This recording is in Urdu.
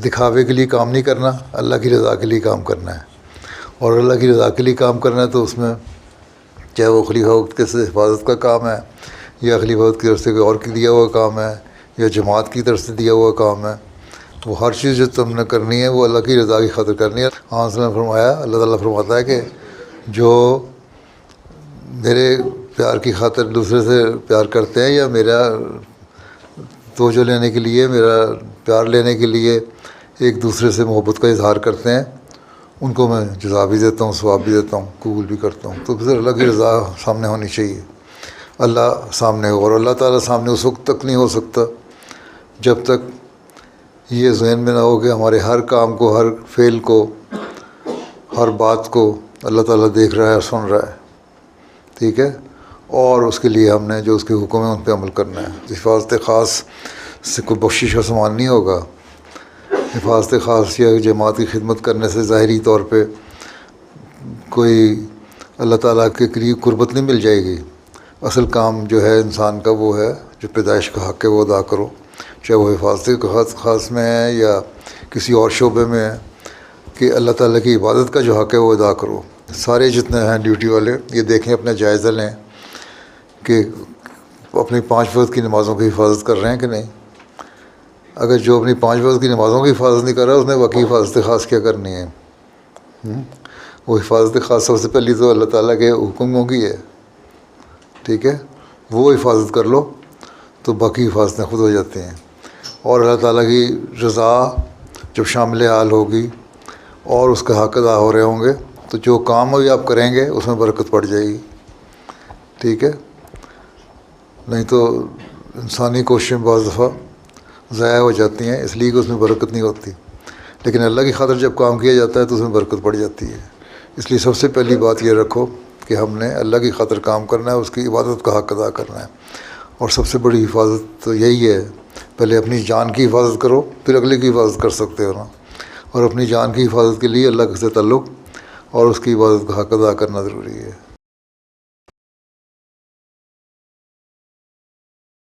دکھاوے کے لیے کام نہیں کرنا، اللہ کی رضا کے لیے کام کرنا ہے. اور اللہ کی رضا کے لیے کام کرنا ہے تو اس میں چاہے وہ خلیفہ وقت کے سے حفاظت کا کام ہے، یا خلیفہ وقت کی طرف سے کوئی اور کی دیا ہوا کام ہے، یا جماعت کی طرف سے دیا ہوا کام ہے، وہ ہر چیز جو تم نے کرنی ہے وہ اللہ کی رضا کی خاطر کرنی ہے. ہاں صلی اللہ نے فرمایا، اللہ تعالیٰ فرماتا ہے کہ جو میرے پیار کی خاطر دوسرے سے پیار کرتے ہیں، یا میرا توجہ لینے کے لیے، میرا پیار لینے کے لیے ایک دوسرے سے محبت کا اظہار کرتے ہیں، ان کو میں جزا بھی دیتا ہوں، ثواب بھی دیتا ہوں، قبول بھی کرتا ہوں. تو پھر اللہ کی رضا سامنے ہونی چاہیے، اللہ سامنے ہو. اور اللہ تعالیٰ سامنے اس وقت تک نہیں ہو سکتا جب تک یہ ذہن میں نہ ہو کہ ہمارے ہر کام کو، ہر فعل کو، ہر بات کو اللہ تعالیٰ دیکھ رہا ہے اور سن رہا ہے. ٹھیک ہے، اور اس کے لیے ہم نے جو اس کے حکم ہیں ان پہ عمل کرنا ہے. حفاظت خاص سے کوئی بخشش کا سامان نہیں ہوگا. حفاظت خاص یا جماعت کی خدمت کرنے سے ظاہری طور پہ کوئی اللہ تعالیٰ کے قریب قربت نہیں مل جائے گی. اصل کام جو ہے انسان کا وہ ہے جو پیدائش کا حق ہے وہ ادا کرو، چاہے وہ حفاظت خاص میں ہے یا کسی اور شعبے میں ہے، کہ اللہ تعالیٰ کی عبادت کا جو حق ہے وہ ادا کرو. سارے جتنے ہیں ڈیوٹی والے یہ دیکھیں، اپنا جائزہ لیں کہ اپنی 5 وقت کی نمازوں کی حفاظت کر رہے ہیں کہ نہیں. اگر جو اپنی 5 وقت کی نمازوں کی حفاظت نہیں کر رہا، اس نے باقی حفاظت خاص کیا کرنی ہے؟ وہ حفاظت خاص سب سے پہلی تو اللہ تعالیٰ کے حکموں کی ہے. ٹھیک ہے، وہ حفاظت کر لو تو باقی حفاظتیں خود ہو جاتی ہیں. اور اللہ تعالیٰ کی رضا جب شامل حال ہوگی اور اس کا حق ادا ہو رہے ہوں گے تو جو کام بھی آپ کریں گے اس میں برکت پڑ جائے گی. ٹھیک ہے، نہیں تو انسانی کوششیں بعض دفعہ ضائع ہو جاتی ہیں اس لیے کہ اس میں برکت نہیں ہوتی. لیکن اللہ کی خاطر جب کام کیا جاتا ہے تو اس میں برکت پڑ جاتی ہے. اس لیے سب سے پہلی بات یہ رکھو کہ ہم نے اللہ کی خاطر کام کرنا ہے، اس کی عبادت کا حق ادا کرنا ہے. اور سب سے بڑی حفاظت تو یہی ہے، پہلے اپنی جان کی حفاظت کرو پھر اگلے کی حفاظت کر سکتے ہو نا. اور اپنی جان کی حفاظت کے لیے اللہ سے تعلق اور اس کی عبادت کا حق ادا کرنا ضروری ہے.